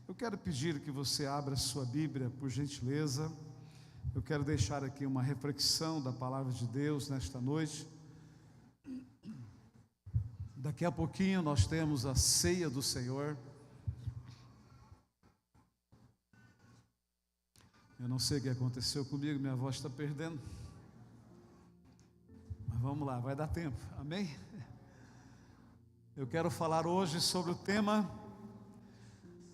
Eu quero pedir que você abra sua Bíblia, por gentileza. Eu quero deixar aqui uma reflexão da palavra de Deus nesta noite. Daqui a pouquinho nós temos a ceia do Senhor. Eu não sei o que aconteceu comigo, minha voz está perdendo. Mas vamos lá, vai dar tempo, amém? Eu quero falar hoje sobre o tema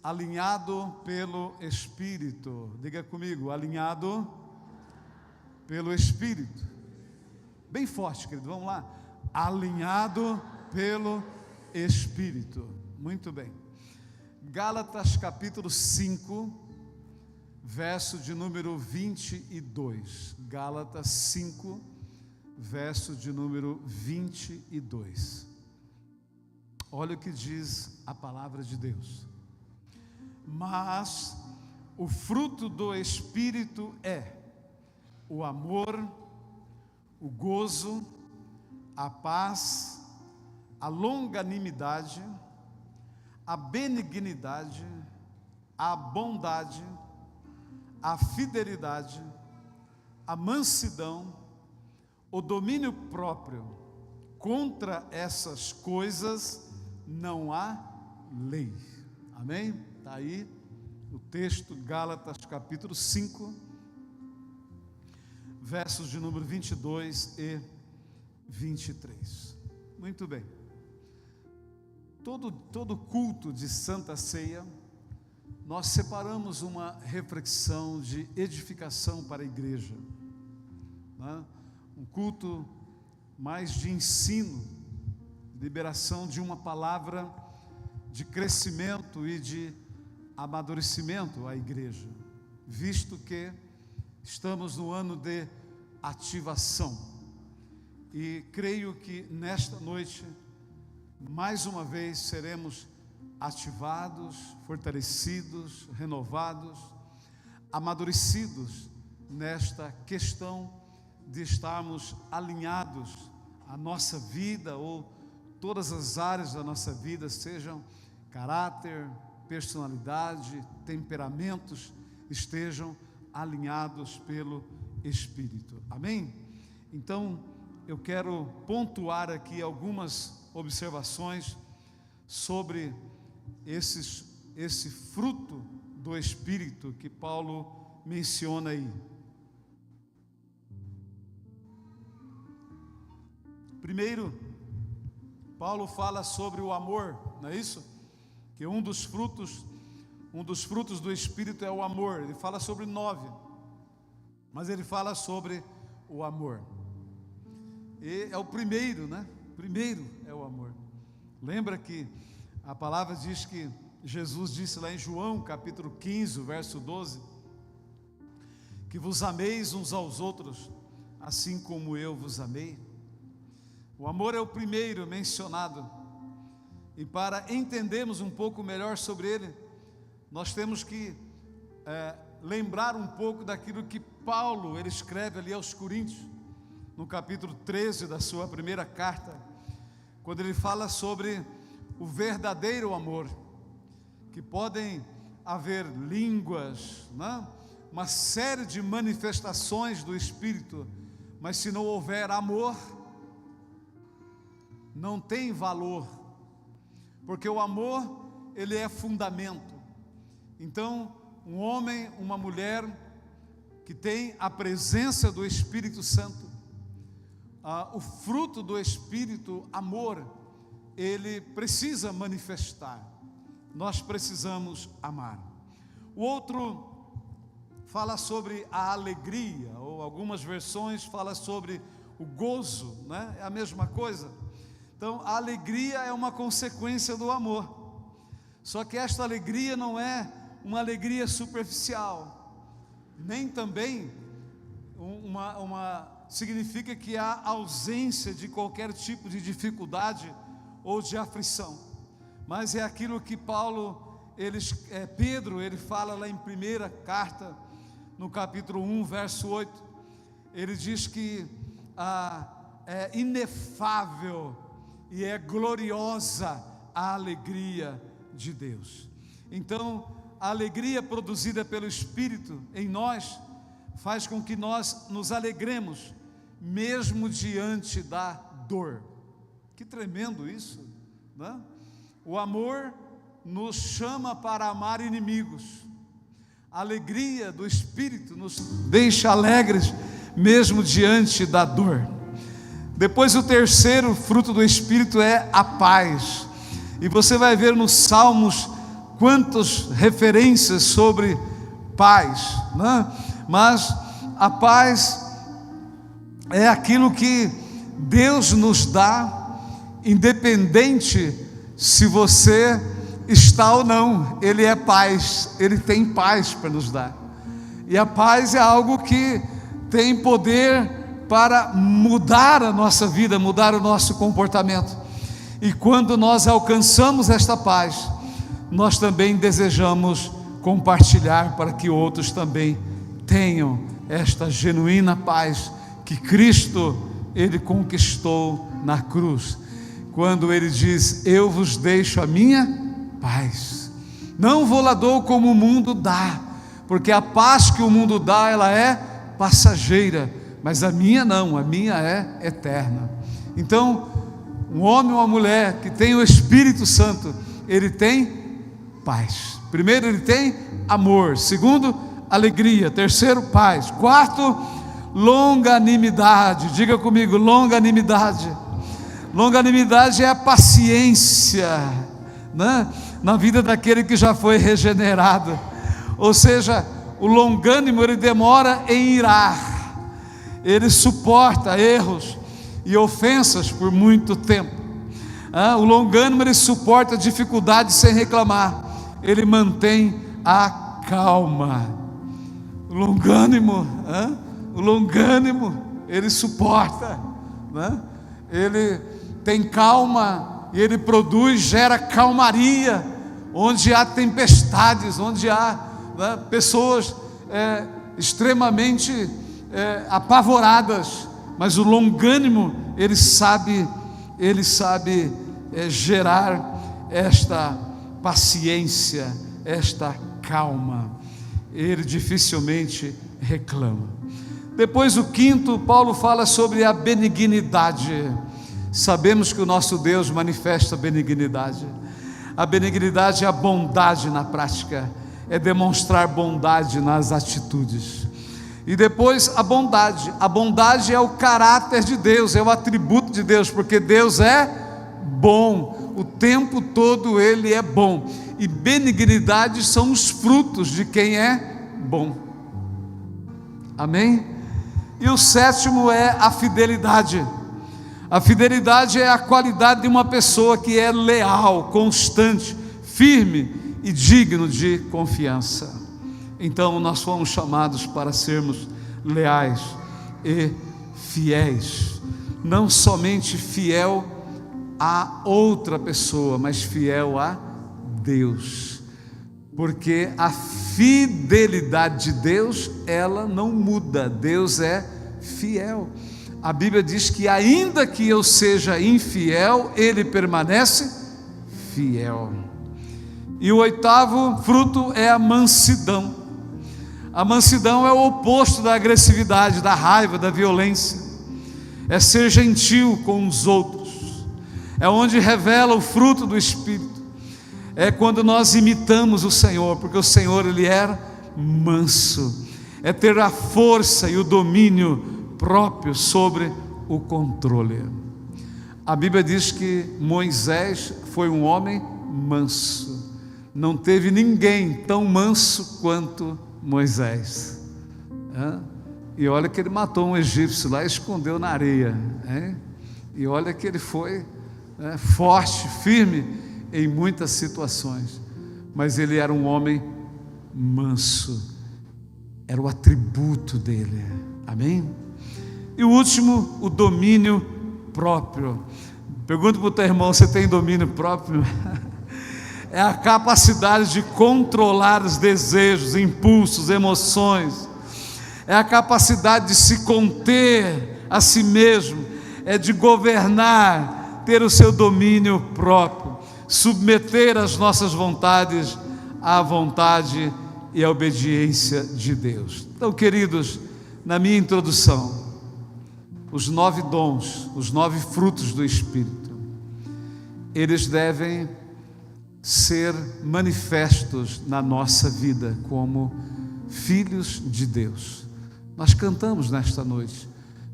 alinhado pelo Espírito. Diga comigo, alinhado pelo Espírito. Bem forte, querido, vamos lá. Alinhado pelo Espírito. Muito bem. Gálatas capítulo 5, verso de número 22. Gálatas 5, verso de número 22. Olha o que diz a palavra de Deus. Mas o fruto do Espírito é o amor, o gozo, a paz, a longanimidade, a benignidade, a bondade, a fidelidade, a mansidão, o domínio próprio. Contra essas coisas não há lei. Amém? Está aí o texto, Gálatas capítulo 5, versos de número 22 e 23. Muito bem. Todo culto de Santa Ceia, nós separamos uma reflexão de edificação para a igreja, né? Um culto mais de ensino, liberação de uma palavra de crescimento e de amadurecimento à igreja, visto que estamos no ano de ativação. E creio que nesta noite, mais uma vez, seremos ativados, fortalecidos, renovados, amadurecidos nesta questão de estarmos alinhados a nossa vida, ou todas as áreas da nossa vida, sejam caráter, personalidade, temperamentos, estejam alinhados pelo Espírito. Amém? Então, eu quero pontuar aqui algumas observações sobre esse fruto do Espírito que Paulo menciona aí. Primeiro, Paulo fala sobre o amor, não é isso? Que um dos frutos do Espírito é o amor. Ele fala sobre 9, mas ele fala sobre o amor. E é o primeiro, né? Primeiro é o amor. Lembra que a palavra diz que Jesus disse lá em João capítulo 15, verso 12, que vos ameis uns aos outros, assim como eu vos amei. O amor é o primeiro mencionado, e para entendermos um pouco melhor sobre ele, nós temos que lembrar um pouco daquilo que Paulo, ele escreve ali aos Coríntios, no capítulo 13 da sua primeira carta, quando ele fala sobre o verdadeiro amor, que podem haver línguas, né? Uma série de manifestações do Espírito, mas se não houver amor, não tem valor, porque o amor, ele é fundamento. Então, um homem, uma mulher que tem a presença do Espírito Santo, o fruto do Espírito, amor, ele precisa manifestar. Nós precisamos amar. O outro fala sobre a alegria, ou algumas versões falam sobre o gozo, né? É a mesma coisa. Então, a alegria é uma consequência do amor. Só que esta alegria não é uma alegria superficial, nem também significa que há ausência de qualquer tipo de dificuldade ou de aflição. Mas é aquilo que Pedro, ele fala lá em primeira carta, no capítulo 1, verso 8. Ele diz que é inefável e é gloriosa a alegria de Deus. Então, a alegria produzida pelo Espírito em nós faz com que nós nos alegremos, mesmo diante da dor. Que tremendo isso, né? O amor nos chama para amar inimigos. A alegria do Espírito nos deixa alegres, mesmo diante da dor. Depois, o terceiro fruto do Espírito é a paz. E você vai ver nos Salmos quantas referências sobre paz, né? Mas a paz é aquilo que Deus nos dá, independente se você está ou não. Ele é paz, Ele tem paz para nos dar. E a paz é algo que tem poder para mudar a nossa vida, mudar o nosso comportamento. E quando nós alcançamos esta paz, nós também desejamos compartilhar para que outros também tenham esta genuína paz que Cristo, Ele conquistou na cruz, quando Ele diz: eu vos deixo a minha paz, não vou lá dou como o mundo dá, porque a paz que o mundo dá, ela é passageira, mas a minha não, a minha é eterna. Então, um homem ou uma mulher que tem o Espírito Santo, ele tem paz. Primeiro, ele tem amor. Segundo, alegria. Terceiro, paz. Quarto, longanimidade. Diga comigo, longanimidade. Longanimidade é a paciência, né? Na vida daquele que já foi regenerado. Ou seja, o longânimo, ele demora em irar, ele suporta erros e ofensas por muito tempo. O longânimo, ele suporta dificuldades sem reclamar, ele mantém a calma. O longânimo, ele suporta, né? Ele tem calma e ele produz, gera calmaria onde há tempestades, onde há, né, pessoas extremamente apavoradas. Mas o longânimo, ele sabe gerar esta paciência, esta calma. Ele dificilmente reclama. Depois, o quinto, Paulo fala sobre a benignidade. Sabemos que o nosso Deus manifesta benignidade. A benignidade é a bondade na prática, é demonstrar bondade nas atitudes. E depois, a bondade. A bondade é o caráter de Deus, é o atributo de Deus, porque Deus é bom, o tempo todo Ele é bom. E benignidade são os frutos de quem é bom. Amém? E o sétimo é a fidelidade. A fidelidade é a qualidade de uma pessoa que é leal, constante, firme e digno de confiança. Então nós fomos chamados para sermos leais e fiéis, não somente fiel a outra pessoa, mas fiel a Deus, porque a fidelidade de Deus, ela não muda. Deus é fiel. A Bíblia diz que ainda que eu seja infiel, Ele permanece fiel. E o oitavo fruto é a mansidão. A mansidão é o oposto da agressividade, da raiva, da violência. É ser gentil com os outros. É onde revela o fruto do Espírito. É quando nós imitamos o Senhor, porque o Senhor, Ele era manso. É ter a força e o domínio próprio sobre o controle. A Bíblia diz que Moisés foi um homem manso. Não teve ninguém tão manso quanto Moisés. E olha que ele matou um egípcio lá e escondeu na areia. E olha que ele foi forte, firme em muitas situações. Mas ele era um homem manso. Era o atributo dele. Amém? E o último, o domínio próprio. Pergunta para o teu irmão: você tem domínio próprio? É a capacidade de controlar os desejos, impulsos, emoções. É a capacidade de se conter a si mesmo. É de governar, ter o seu domínio próprio, submeter as nossas vontades à vontade e à obediência de Deus. Então, queridos, na minha introdução, os 9 dons, os 9 frutos do Espírito, eles devem ser manifestos na nossa vida como filhos de Deus. Nós cantamos nesta noite,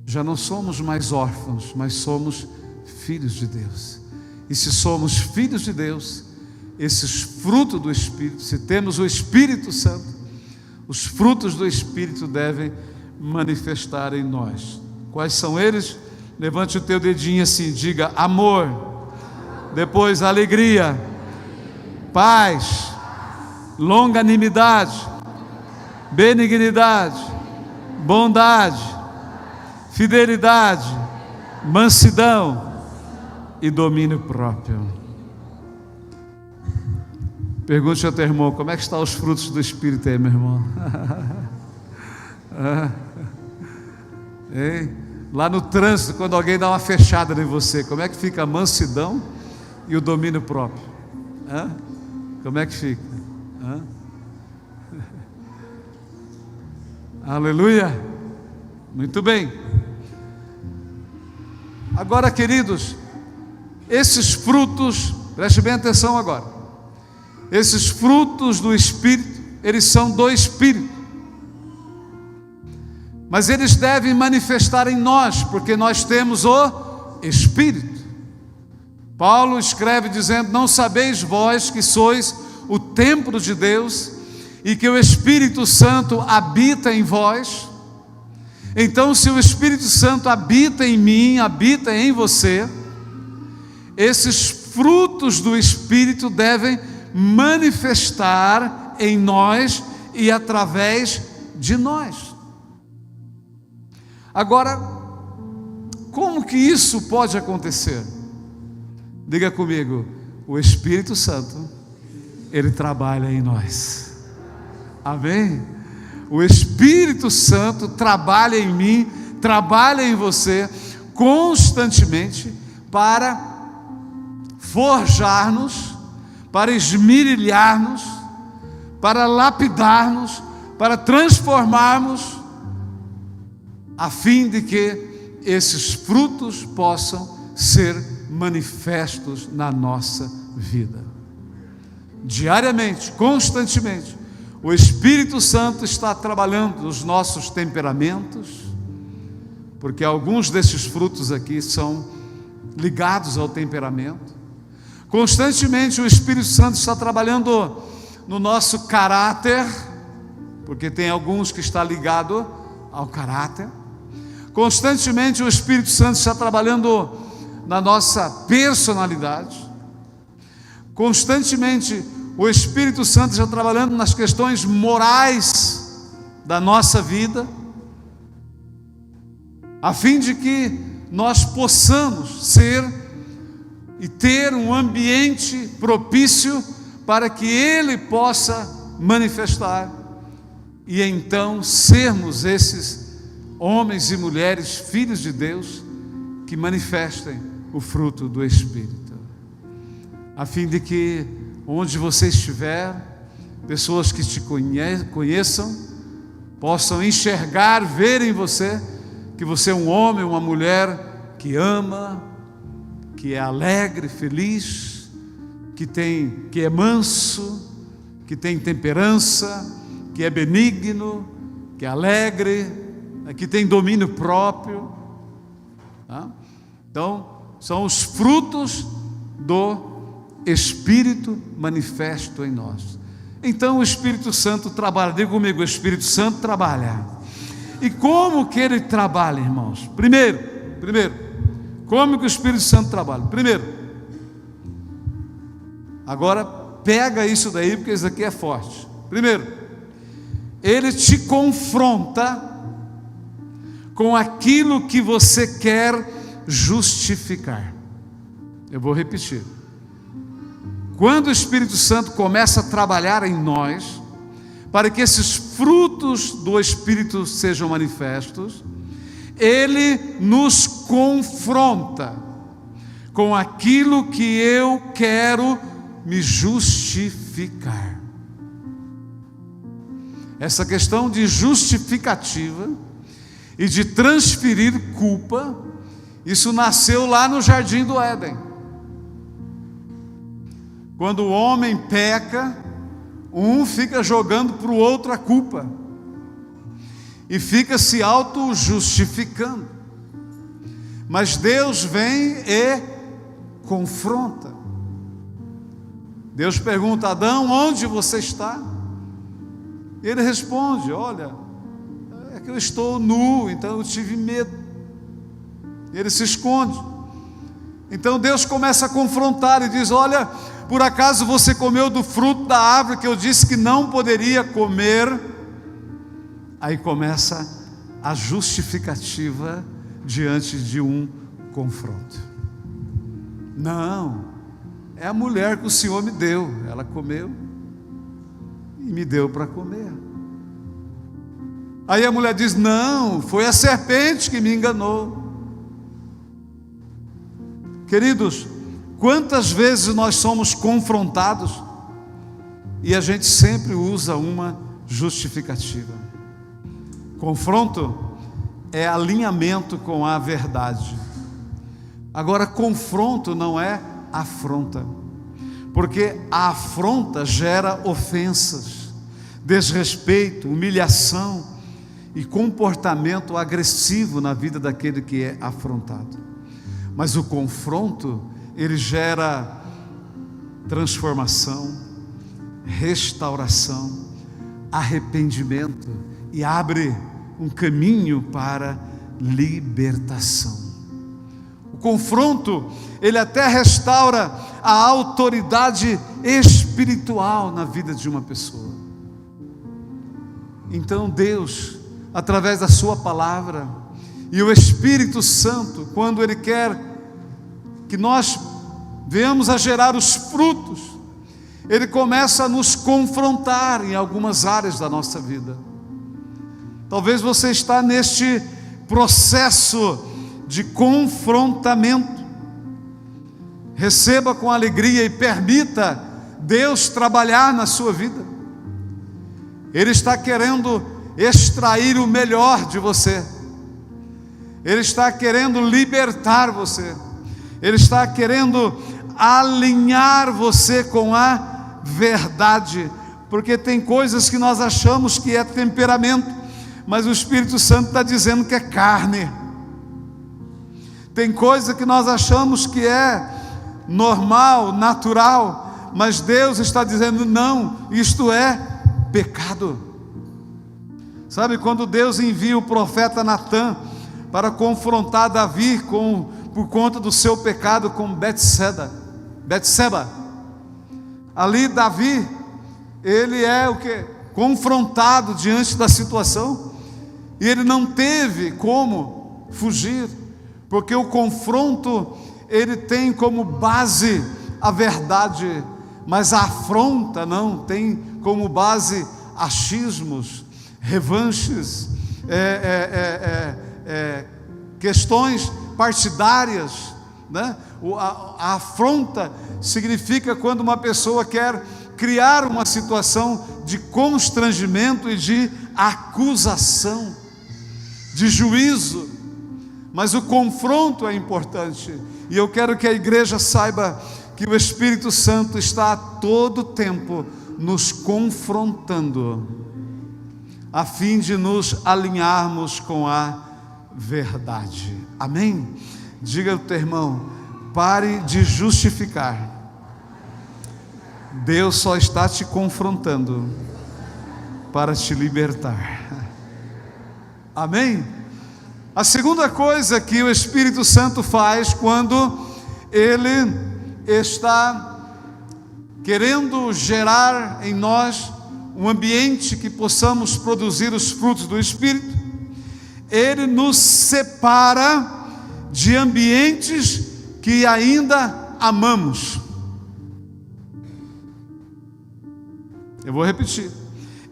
já não somos mais órfãos, mas somos filhos de Deus. E se somos filhos de Deus, esses frutos do Espírito, se temos o Espírito Santo, os frutos do Espírito devem manifestar em nós. Quais são eles? Levante o teu dedinho assim, diga amor, depois alegria, paz, longanimidade, benignidade, bondade, fidelidade, mansidão e domínio próprio. Pergunte ao teu irmão, como é que estão os frutos do Espírito aí, meu irmão? Lá no trânsito, quando alguém dá uma fechada em você, como é que fica a mansidão e o domínio próprio? Como é que fica? Aleluia! Muito bem. Agora, queridos, esses frutos, preste bem atenção agora. Esses frutos do Espírito, eles são do Espírito. Mas eles devem manifestar em nós, porque nós temos o Espírito. Paulo escreve dizendo: não sabeis vós que sois o templo de Deus e que o Espírito Santo habita em vós? Então, se o Espírito Santo habita em mim, habita em você, esses frutos do Espírito devem manifestar em nós e através de nós. Agora, como que isso pode acontecer? Diga comigo: o Espírito Santo, ele trabalha em nós. Amém? O Espírito Santo trabalha em mim, trabalha em você constantemente para forjar-nos, para esmerilhar-nos, para lapidar-nos, para transformarmos, a fim de que esses frutos possam ser manifestos na nossa vida. Diariamente, constantemente, o Espírito Santo está trabalhando nos nossos temperamentos, porque alguns desses frutos aqui são ligados ao temperamento. Constantemente o Espírito Santo está trabalhando no nosso caráter, porque tem alguns que está ligado ao caráter. Constantemente o Espírito Santo está trabalhando na nossa personalidade. Constantemente o Espírito Santo está trabalhando nas questões morais da nossa vida, a fim de que nós possamos ser e ter um ambiente propício para que Ele possa manifestar, e então sermos esses homens e mulheres, filhos de Deus, que manifestem o fruto do Espírito, a fim de que onde você estiver, pessoas que te conheçam, possam enxergar, ver em você, que você é um homem, uma mulher que ama, que é alegre, feliz, que é manso, que tem temperança, que é benigno, que é alegre, que tem domínio próprio. Então, são os frutos do Espírito manifesto em nós. Então o Espírito Santo trabalha. Diga comigo: o Espírito Santo trabalha. E como que ele trabalha, irmãos? Primeiro, como que o Espírito Santo trabalha? Primeiro, agora pega isso daí, porque isso aqui é forte. Primeiro, ele te confronta com aquilo que você quer justificar. Eu vou repetir. Quando o Espírito Santo começa a trabalhar em nós, para que esses frutos do Espírito sejam manifestos, ele nos confronta com aquilo que eu quero me justificar. Essa questão de justificativa e de transferir culpa, isso nasceu lá no Jardim do Éden. Quando o homem peca, um fica jogando para o outro a culpa e fica se auto-justificando. Mas Deus vem e confronta. Deus pergunta: Adão, onde você está? Ele responde: olha, é que eu estou nu, então eu tive medo. Ele se esconde. Então Deus começa a confrontar e diz: olha, por acaso você comeu do fruto da árvore que eu disse que não poderia comer? Aí começa a justificativa diante de um confronto. Não, é a mulher que o Senhor me deu, ela comeu e me deu para comer. Aí a mulher diz: não, foi a serpente que me enganou. Queridos, quantas vezes nós somos confrontados e a gente sempre usa uma justificativa? Confronto é alinhamento com a verdade. Agora, confronto não é afronta, porque a afronta gera ofensas, desrespeito, humilhação e comportamento agressivo na vida daquele que é afrontado. Mas o confronto, ele gera transformação, restauração, arrependimento e abre um caminho para libertação. O confronto, ele até restaura a autoridade espiritual na vida de uma pessoa. Então Deus, através da sua palavra, e o Espírito Santo, quando Ele quer que nós venhamos a gerar os frutos, Ele começa a nos confrontar em algumas áreas da nossa vida. Talvez você está neste processo de confrontamento. Receba com alegria e permita Deus trabalhar na sua vida. Ele está querendo extrair o melhor de você. Ele está querendo libertar você. Ele está querendo alinhar você com a verdade. Porque tem coisas que nós achamos que é temperamento, mas o Espírito Santo está dizendo que é carne. Tem coisa que nós achamos que é normal, natural, mas Deus está dizendo: não, isto é pecado. Sabe, quando Deus envia o profeta Natã para confrontar Davi por conta do seu pecado com Betseba. Ali Davi, ele é o que? Confrontado diante da situação, e ele não teve como fugir, porque o confronto, ele tem como base a verdade, mas a afronta não tem como base achismos, revanches, questões partidárias, né? A afronta significa quando uma pessoa quer criar uma situação de constrangimento e de acusação, de juízo. Mas o confronto é importante, e eu quero que a igreja saiba que o Espírito Santo está a todo tempo nos confrontando, a fim de nos alinharmos com a verdade. Amém? Diga ao teu irmão: pare de justificar. Deus só está te confrontando para te libertar. Amém? A segunda coisa que o Espírito Santo faz quando Ele está querendo gerar em nós um ambiente que possamos produzir os frutos do Espírito, Ele nos separa de ambientes que ainda amamos. Eu vou repetir: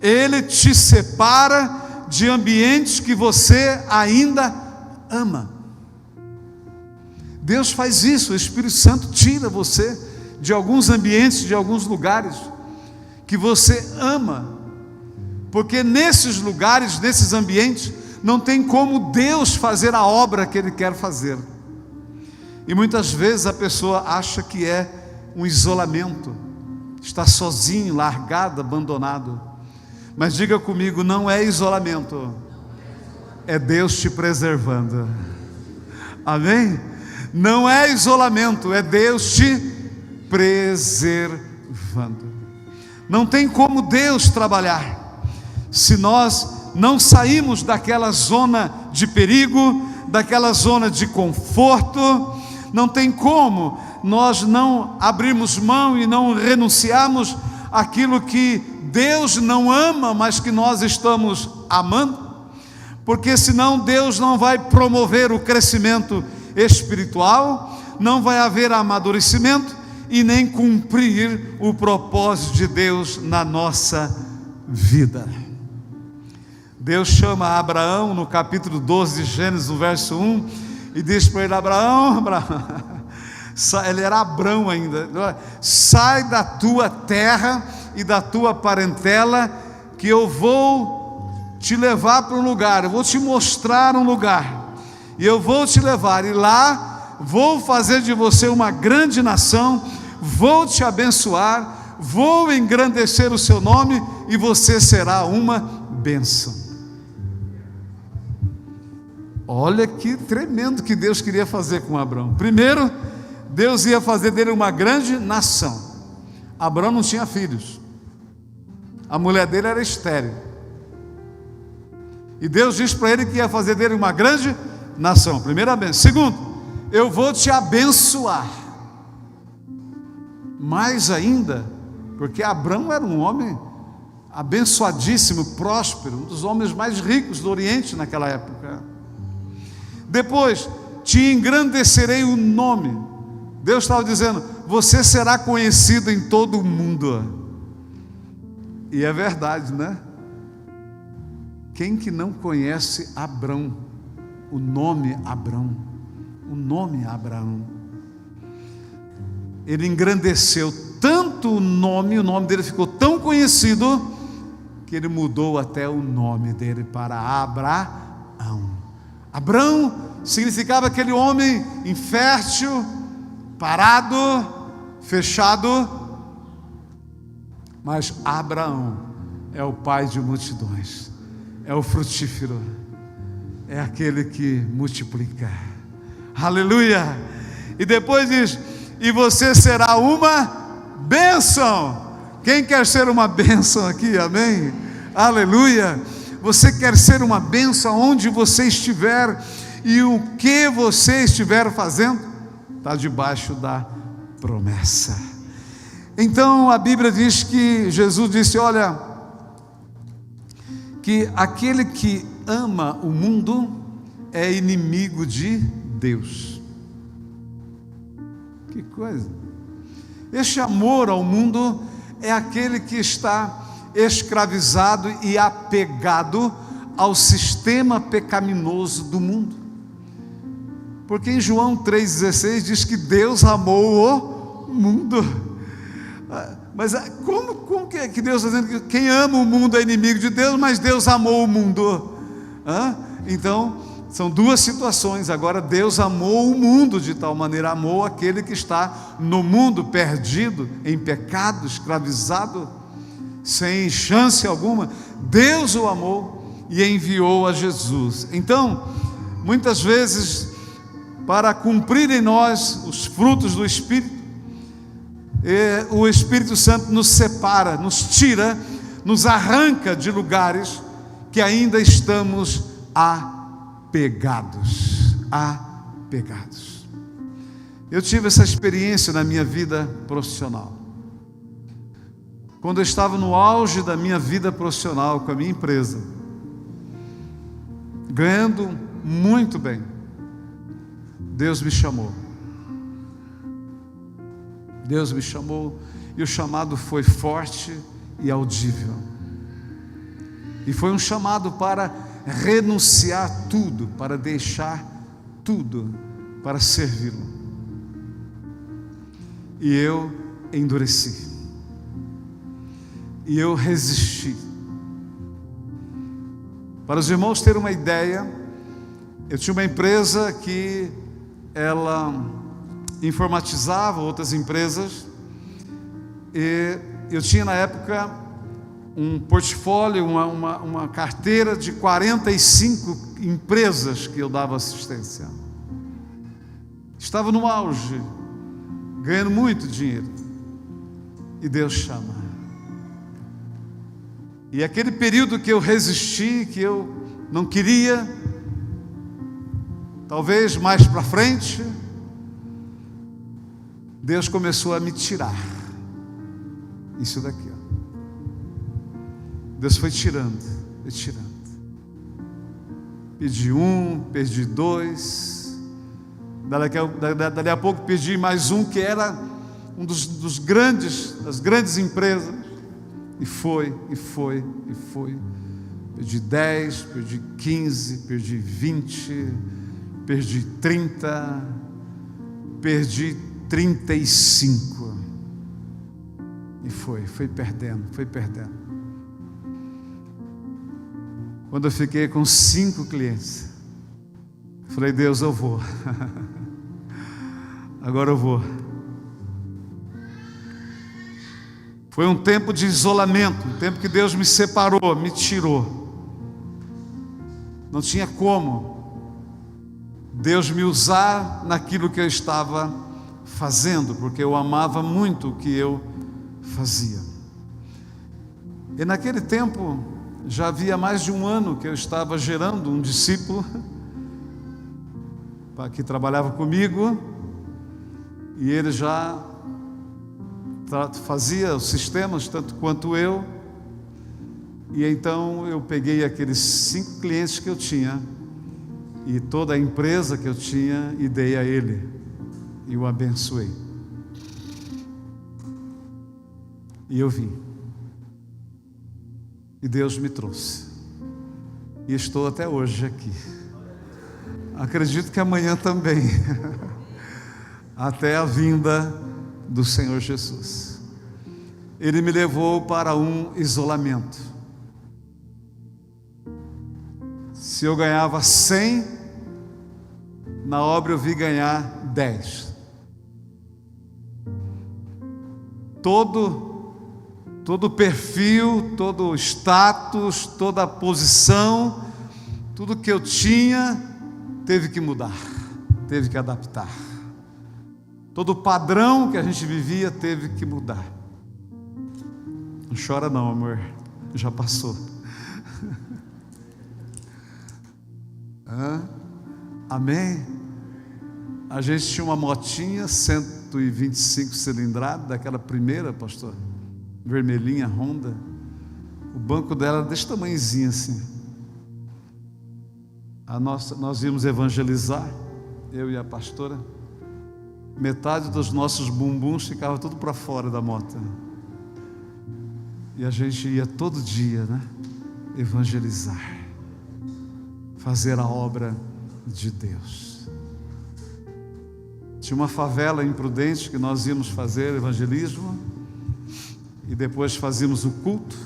Ele te separa de ambientes que você ainda ama. Deus faz isso. O Espírito Santo tira você de alguns ambientes, de alguns lugares que você ama, porque nesses lugares, nesses ambientes, não tem como Deus fazer a obra que Ele quer fazer. E muitas vezes a pessoa acha que é um isolamento, está sozinho, largado, abandonado. Mas diga comigo, não é isolamento, é Deus te preservando. Amém? Não é isolamento, é Deus te preservando. Não tem como Deus trabalhar se nós não saímos daquela zona de perigo, daquela zona de conforto. Não tem como nós não abrirmos mão e não renunciarmos àquilo que Deus não ama, mas que nós estamos amando, porque senão Deus não vai promover o crescimento espiritual, não vai haver amadurecimento e nem cumprir o propósito de Deus na nossa vida. Deus chama Abraão no capítulo 12 de Gênesis, no verso 1, e diz para ele: Abraão, ele era Abrão ainda, sai da tua terra e da tua parentela, que eu vou te levar para um lugar, eu vou te mostrar um lugar, e eu vou te levar, e lá vou fazer de você uma grande nação, vou te abençoar, vou engrandecer o seu nome, e você será uma bênção. Olha que tremendo que Deus queria fazer com Abraão. Primeiro, Deus ia fazer dele uma grande nação. Abraão não tinha filhos, a mulher dele era estéril, e Deus disse para ele que ia fazer dele uma grande nação. Primeira bênção. Segundo, eu vou te abençoar. Mais ainda, porque Abraão era um homem abençoadíssimo, próspero, um dos homens mais ricos do Oriente naquela época. Depois, te engrandecerei o nome. Deus estava dizendo: você será conhecido em todo o mundo. E é verdade, né? Quem que não conhece Abrão? O nome Abrão, o nome Abraão. Ele engrandeceu tanto o nome dele ficou tão conhecido, que ele mudou até o nome dele para Abraão. Abrão significava aquele homem infértil, parado, fechado, mas Abraão é o pai de multidões, é o frutífero, é aquele que multiplica. Aleluia! E depois diz: e você será uma bênção. Quem quer ser uma bênção aqui? Amém? Aleluia! Você quer ser uma bênção onde você estiver, e o que você estiver fazendo está debaixo da promessa. Então a Bíblia diz que Jesus disse: olha, que aquele que ama o mundo é inimigo de Deus. Que coisa! Este amor ao mundo é aquele que está escravizado e apegado ao sistema pecaminoso do mundo, porque em João 3,16 diz que Deus amou o mundo. Mas como que é que Deus está dizendo que quem ama o mundo é inimigo de Deus, mas Deus amou o mundo? Então são duas situações. Agora, Deus amou o mundo de tal maneira, amou aquele que está no mundo, perdido, em pecado, escravizado, sem chance alguma. Deus o amou e enviou a Jesus. Então, muitas vezes, para cumprir em nós os frutos do Espírito, o Espírito Santo nos separa, nos tira, nos arranca de lugares que ainda estamos apegados. Eu tive essa experiência na minha vida profissional. Quando eu estava no auge da minha vida profissional com a minha empresa, ganhando muito bem, Deus me chamou. E o chamado foi forte e audível. E foi um chamado para renunciar tudo, para deixar tudo, para servi-lo. E eu endureci. E eu resisti. Para os irmãos terem uma ideia, eu tinha uma empresa que ela informatizava outras empresas, e eu tinha na época um portfólio, uma carteira de 45 empresas que eu dava assistência. Estava no auge, ganhando muito dinheiro, e Deus chama. E aquele período que eu resisti, que eu não queria, talvez mais para frente, Deus começou a me tirar isso daqui, ó. Deus foi tirando, foi tirando. Pedi um, perdi dois, dali a pouco pedi mais um, que era um das grandes empresas, e foi. Perdi 10, perdi 15, perdi 20, perdi 30, perdi 35, e foi perdendo. Quando eu fiquei com 5 clientes, falei: Deus, eu vou. Agora eu vou. Foi um tempo de isolamento, um tempo que Deus me separou, me tirou. Não tinha como Deus me usar naquilo que eu estava fazendo, porque eu amava muito o que eu fazia. E naquele tempo, já havia mais de um ano que eu estava gerando um discípulo que trabalhava comigo, e ele já fazia os sistemas tanto quanto eu. E então eu peguei aqueles 5 clientes que eu tinha e toda a empresa que eu tinha e dei a ele, e o abençoei. E eu vim, e Deus me trouxe, e estou até hoje aqui. Acredito que amanhã também, até a vinda do Senhor Jesus. Ele me levou para um isolamento. Se eu ganhava 100, na obra eu vi ganhar 10. Todo perfil, todo status, toda posição, tudo que eu tinha teve que mudar, teve que adaptar. Todo padrão que a gente vivia teve que mudar. Não chora não, amor, já passou. Amém? A gente tinha uma motinha 125 cilindrada, daquela primeira, pastor, vermelhinha, Honda. O banco dela era desse tamanhozinho assim. Nós íamos evangelizar, eu e a pastora. Metade dos nossos bumbuns ficava tudo para fora da moto, e a gente ia todo dia, né, evangelizar, fazer a obra de Deus. Tinha uma favela em Prudente que nós íamos fazer evangelismo, e depois fazíamos o culto,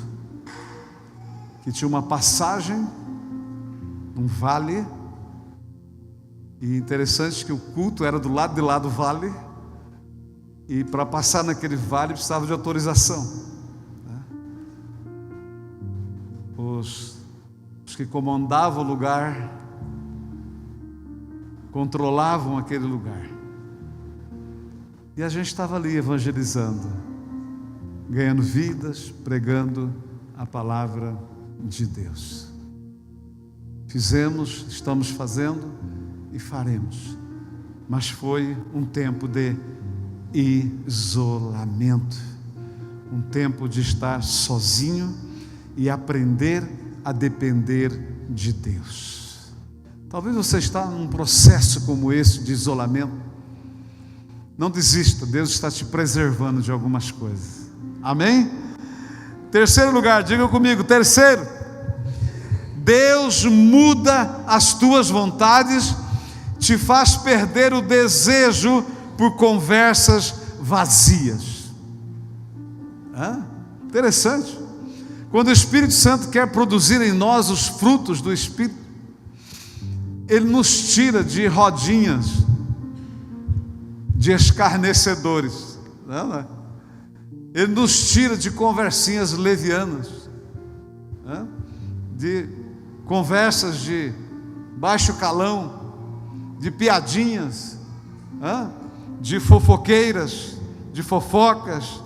que tinha uma passagem, um vale. E interessante que o culto era do lado de lá do vale, e para passar naquele vale precisava de autorização, né? Os que comandavam o lugar controlavam aquele lugar, e a gente estava ali evangelizando, ganhando vidas, pregando a palavra de Deus. Fizemos, estamos fazendo e faremos, mas foi um tempo de isolamento, um tempo de estar sozinho e aprender a depender de Deus. Talvez você está num processo como esse de isolamento. Não desista, Deus está te preservando de algumas coisas. Amém? Terceiro lugar, diga comigo, terceiro, Deus muda as tuas vontades, te faz perder o desejo por conversas vazias. Interessante. Quando o Espírito Santo quer produzir em nós os frutos do Espírito, Ele nos tira de rodinhas de escarnecedores, não é? Ele nos tira de conversinhas levianas, de conversas de baixo calão, de piadinhas, de fofoqueiras, de fofocas,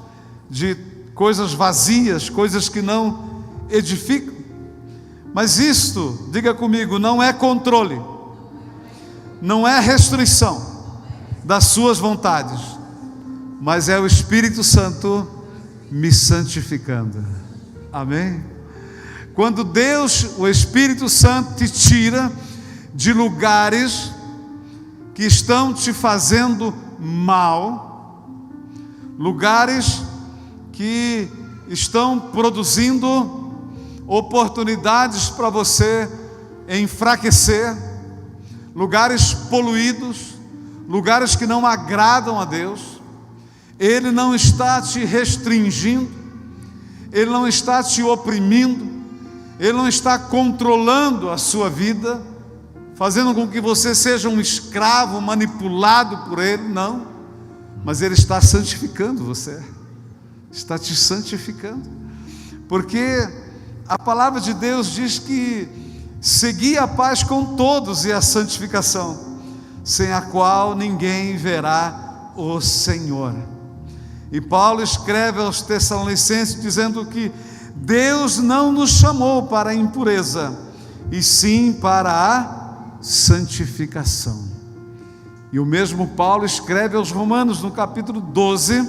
de coisas vazias, coisas que não edificam. Mas isto, diga comigo, não é controle, não é restrição das suas vontades, mas é o Espírito Santo me santificando. Amém? Quando Deus, o Espírito Santo, te tira de lugares que estão te fazendo mal, lugares que estão produzindo oportunidades para você enfraquecer, lugares poluídos, lugares que não agradam a Deus, Ele não está te restringindo, Ele não está te oprimindo, Ele não está controlando a sua vida, fazendo com que você seja um escravo manipulado por Ele, não, mas Ele está santificando você, está te santificando, porque a palavra de Deus diz que segui a paz com todos e a santificação, sem a qual ninguém verá o Senhor. E Paulo escreve aos Tessalonicenses dizendo que Deus não nos chamou para a impureza, e sim para a santificação. E o mesmo Paulo escreve aos Romanos no capítulo 12,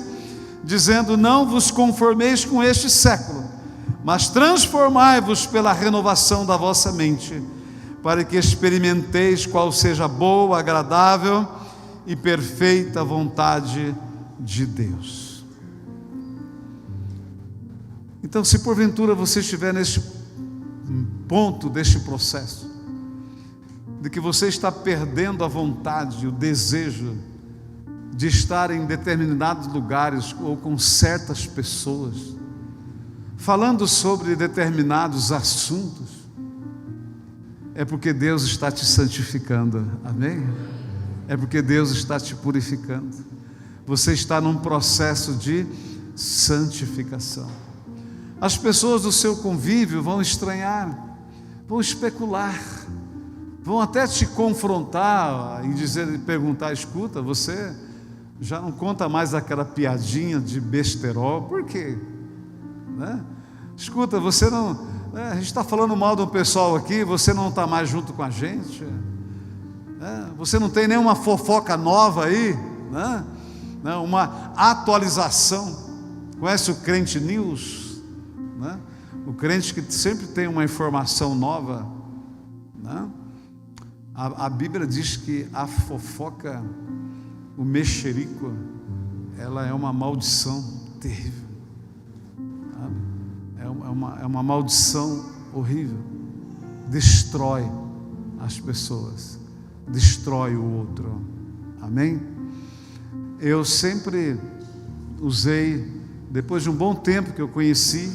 dizendo: não vos conformeis com este século, mas transformai-vos pela renovação da vossa mente, para que experimenteis qual seja a boa, agradável e perfeita vontade de Deus. Então, se porventura você estiver neste ponto deste processo, de que você está perdendo a vontade, o desejo de estar em determinados lugares ou com certas pessoas, falando sobre determinados assuntos, é porque Deus está te santificando, amém? É porque Deus está te purificando. Você está num processo de santificação. As pessoas do seu convívio vão estranhar, vão especular, vão até te confrontar e dizer, perguntar: escuta, você já não conta mais aquela piadinha de besterol, por quê? Né? Escuta, você não... a gente está falando mal do pessoal aqui, você não está mais junto com a gente, você não tem nenhuma fofoca nova aí, né? Uma atualização. Conhece o Crente News, né? O crente que sempre tem uma informação nova, né? A Bíblia diz que a fofoca, o mexerico, ela é uma maldição terrível, é uma maldição horrível, destrói as pessoas, destrói o outro, amém? Eu sempre usei, depois de um bom tempo que eu conheci,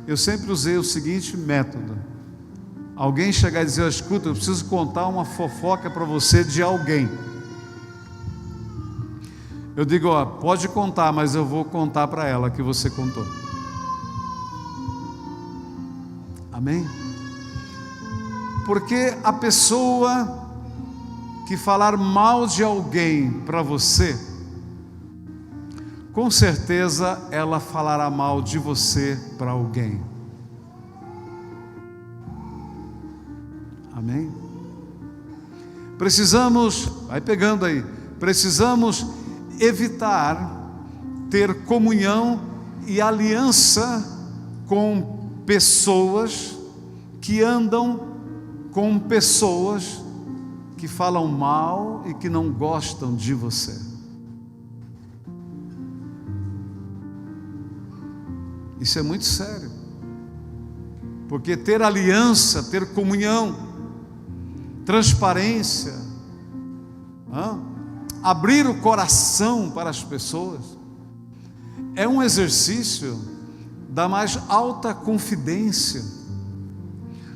eu sempre usei o seguinte método: alguém chegar e dizer: escuta, eu preciso contar uma fofoca para você de alguém. Eu digo: pode contar, mas eu vou contar para ela que você contou. Amém? Porque a pessoa que falar mal de alguém para você, com certeza ela falará mal de você para alguém. Amém? Precisamos, vai pegando aí, precisamos evitar ter comunhão e aliança com pessoas que andam com pessoas que falam mal e que não gostam de você. Isso é muito sério, porque ter aliança, ter comunhão, transparência, abrir o coração para as pessoas, é um exercício da mais alta confidência.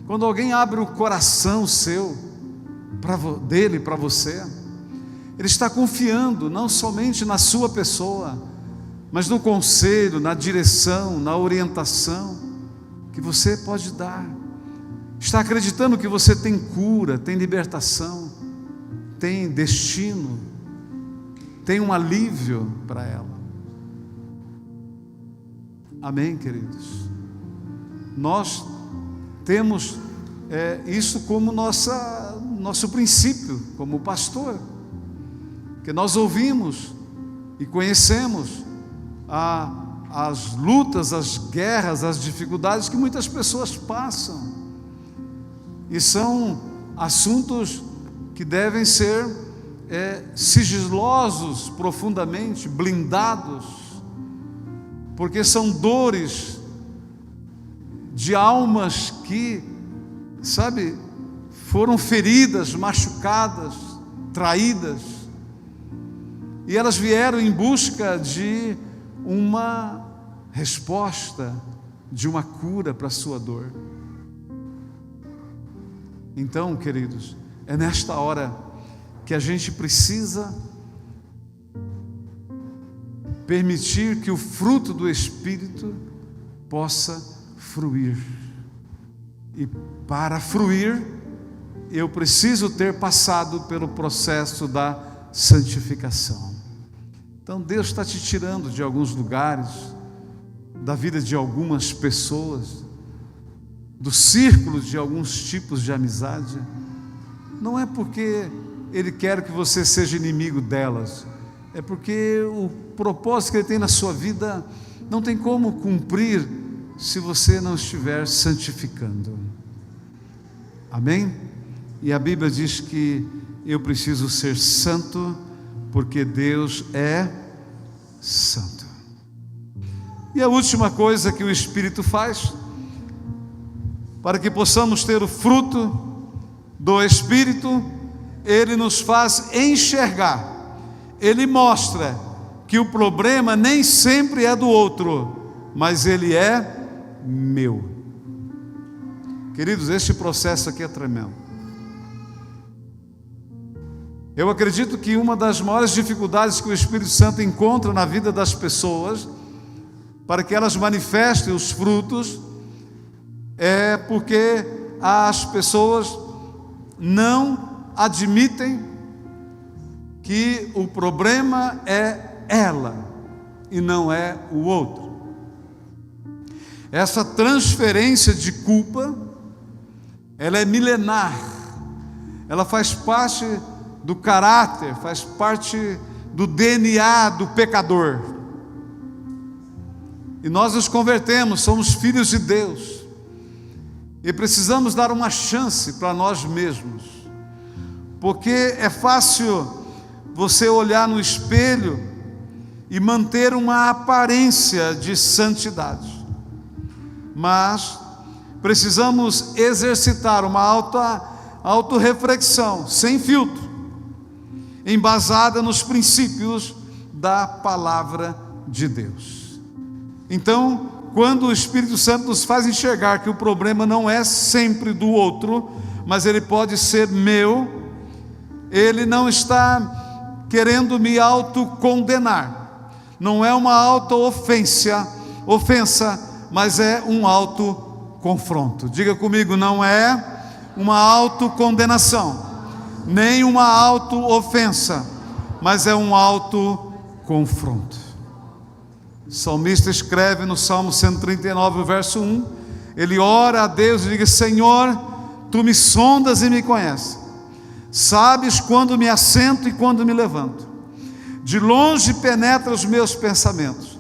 Quando alguém abre o coração seu, dele para você, ele está confiando não somente na sua pessoa, mas no conselho, na direção, na orientação que você pode dar. Está acreditando que você tem cura, tem libertação, tem destino, tem um alívio para ela. Amém, queridos? Nós temos isso como nosso princípio, como pastor, que nós ouvimos e conhecemos as lutas, as guerras, as dificuldades que muitas pessoas passam, e são assuntos que devem ser sigilosos, profundamente blindados, porque são dores de almas que, sabe, foram feridas, machucadas, traídas, e elas vieram em busca de uma resposta, de uma cura para a sua dor. Então, queridos, é nesta hora que a gente precisa permitir que o fruto do Espírito possa fruir. E para fruir, eu preciso ter passado pelo processo da santificação. Então Deus está te tirando de alguns lugares, da vida de algumas pessoas, do círculo de alguns tipos de amizade. Não é porque Ele quer que você seja inimigo delas, é porque o propósito que Ele tem na sua vida não tem como cumprir se você não estiver santificando. Amém? E a Bíblia diz que eu preciso ser santo, porque Deus é santo. E a última coisa que o Espírito faz, para que possamos ter o fruto do Espírito, Ele nos faz enxergar. Ele mostra que o problema nem sempre é do outro, mas ele é meu. Queridos, este processo aqui é tremendo. Eu acredito que uma das maiores dificuldades que o Espírito Santo encontra na vida das pessoas, para que elas manifestem os frutos, é porque as pessoas não admitem que o problema é ela e não é o outro. Essa transferência de culpa, ela é milenar, ela faz parte do caráter, faz parte do DNA do pecador. E nós nos convertemos, somos filhos de Deus, e precisamos dar uma chance para nós mesmos, porque é fácil você olhar no espelho e manter uma aparência de santidade, mas precisamos exercitar uma autorreflexão sem filtro, embasada nos princípios da palavra de Deus. Então, quando o Espírito Santo nos faz enxergar que o problema não é sempre do outro, mas ele pode ser meu, ele não está querendo me autocondenar, não é uma auto-ofensa, mas é um autoconfronto. Diga comigo, não é uma autocondenação, nem uma auto-ofensa, mas é um autoconfronto. O salmista escreve no Salmo 139, verso 1, ele ora a Deus e diz: Senhor, Tu me sondas e me conheces, sabes quando me assento e quando me levanto, de longe penetra os meus pensamentos,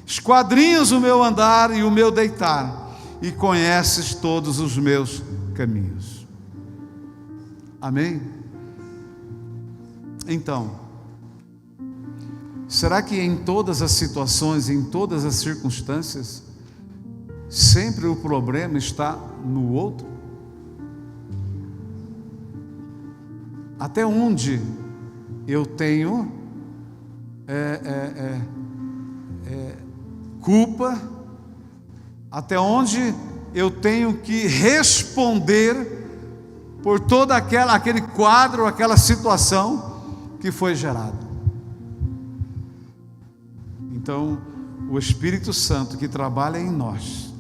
esquadrinhas o meu andar e o meu deitar, e conheces todos os meus caminhos. Amém? Então, será que em todas as situações, em todas as circunstâncias, sempre o problema está no outro? Até onde eu tenho culpa, até onde eu tenho que responder por todo aquele quadro, aquela situação que foi gerada. Então, o Espírito Santo que trabalha em nós,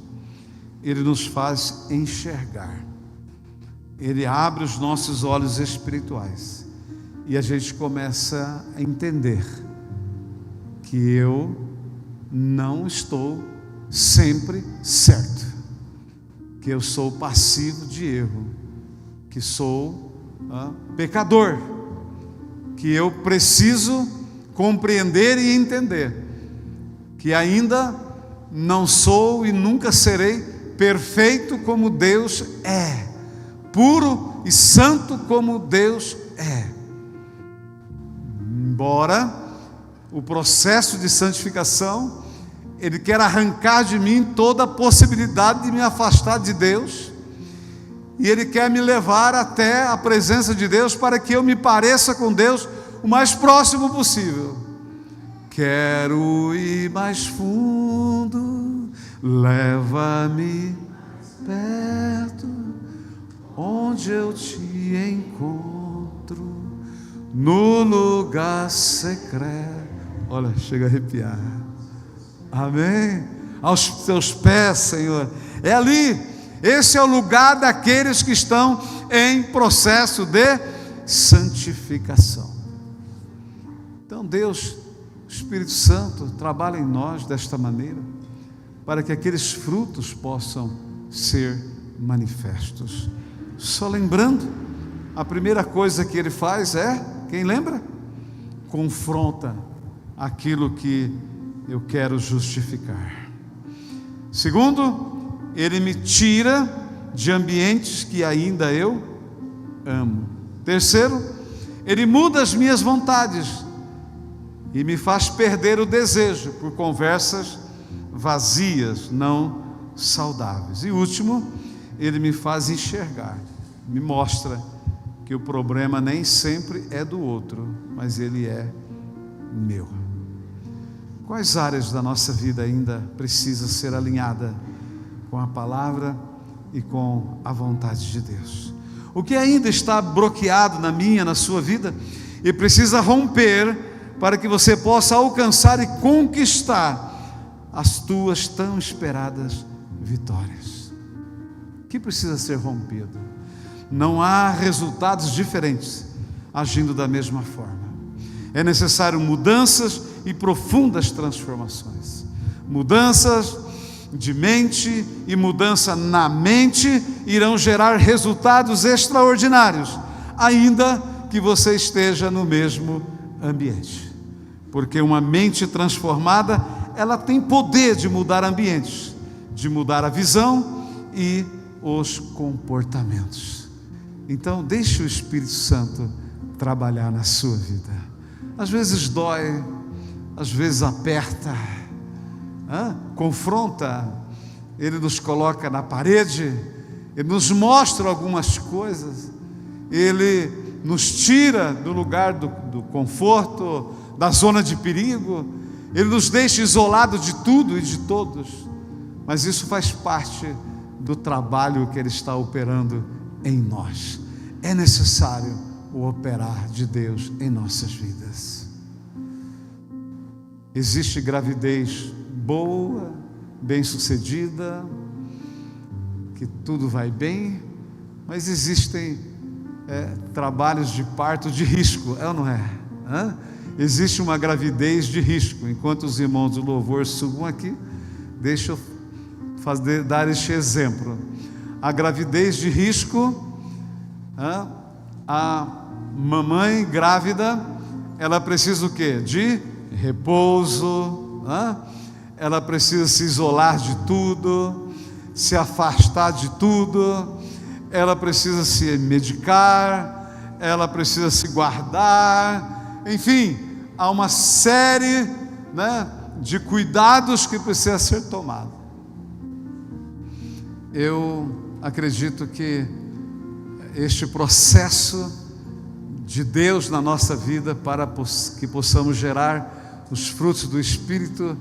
ele nos faz enxergar, ele abre os nossos olhos espirituais, e a gente começa a entender que eu não estou sempre certo, que eu sou passivo de erro, que sou pecador, que eu preciso compreender e entender que ainda não sou e nunca serei perfeito como Deus é, puro e santo como Deus é. Embora o processo de santificação, ele quer arrancar de mim toda a possibilidade de me afastar de Deus, e ele quer me levar até a presença de Deus para que eu me pareça com Deus o mais próximo possível. Quero ir mais fundo, leva-me perto, onde eu te encontro, no lugar secreto. Olha, chega a arrepiar. Amém? Aos teus pés, Senhor. É ali. Esse é o lugar daqueles que estão em processo de santificação. Então Deus, o Espírito Santo, trabalha em nós desta maneira, para que aqueles frutos possam ser manifestos. Só lembrando, a primeira coisa que ele faz é, quem lembra? Confronta aquilo que eu quero justificar. Segundo, ele me tira de ambientes que ainda eu amo. Terceiro, ele muda as minhas vontades e me faz perder o desejo por conversas vazias, não saudáveis. E último, ele me faz enxergar, me mostra que o problema nem sempre é do outro, mas ele é meu. Quais áreas da nossa vida ainda precisa ser alinhada com a palavra e com a vontade de Deus? O que ainda está bloqueado na minha, na sua vida, e precisa romper para que você possa alcançar e conquistar as tuas tão esperadas vitórias? O que precisa ser rompido? Não há resultados diferentes agindo da mesma forma. É necessário mudanças e profundas transformações. Mudanças de mente e mudança na mente irão gerar resultados extraordinários, ainda que você esteja no mesmo ambiente. Porque uma mente transformada, ela tem poder de mudar ambientes, de mudar a visão e os comportamentos. Então, deixe o Espírito Santo trabalhar na sua vida. Às vezes dói, às vezes aperta, confronta, ele nos coloca na parede, ele nos mostra algumas coisas, ele nos tira do lugar do conforto, da zona de perigo, ele nos deixa isolado de tudo e de todos, mas isso faz parte do trabalho que ele está operando em nós. É necessário o operar de Deus em nossas vidas. Existe gravidez boa, bem-sucedida, que tudo vai bem, mas existem trabalhos de parto de risco, é ou não é? Existe uma gravidez de risco. Enquanto os irmãos do louvor subam aqui, deixa eu dar este exemplo. A gravidez de risco, a mamãe grávida, ela precisa o quê? De repouso, ela precisa se isolar de tudo, se afastar de tudo, ela precisa se medicar, ela precisa se guardar, enfim, há uma série de cuidados que precisa ser tomado. Eu acredito que este processo de Deus na nossa vida, para que possamos gerar os frutos do Espírito,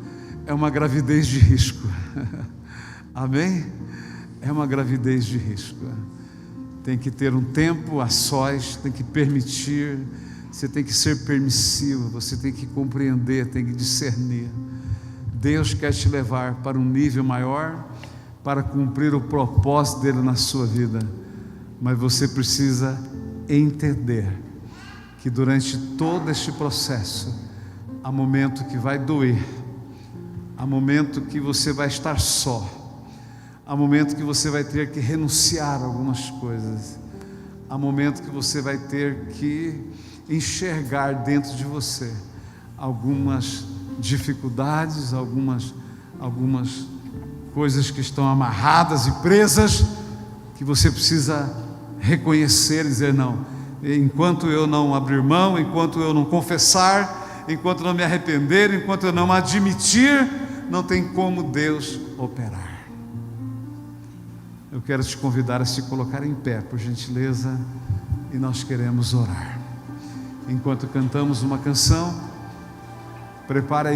é uma gravidez de risco. Amém? É uma gravidez de risco. Tem que ter um tempo a sós, tem que permitir, você tem que ser permissivo, você tem que compreender, tem que discernir. Deus quer te levar para um nível maior, para cumprir o propósito dele na sua vida, mas você precisa entender que durante todo este processo, há momento que vai doer, há momento que você vai estar só, há momento que você vai ter que renunciar a algumas coisas, há momento que você vai ter que enxergar dentro de você algumas dificuldades, algumas coisas que estão amarradas e presas, que você precisa reconhecer e dizer: não, enquanto eu não abrir mão, enquanto eu não confessar, enquanto não me arrepender, enquanto eu não admitir, não tem como Deus operar. Eu quero te convidar a se colocar em pé, por gentileza, e nós queremos orar. Enquanto cantamos uma canção, prepara aí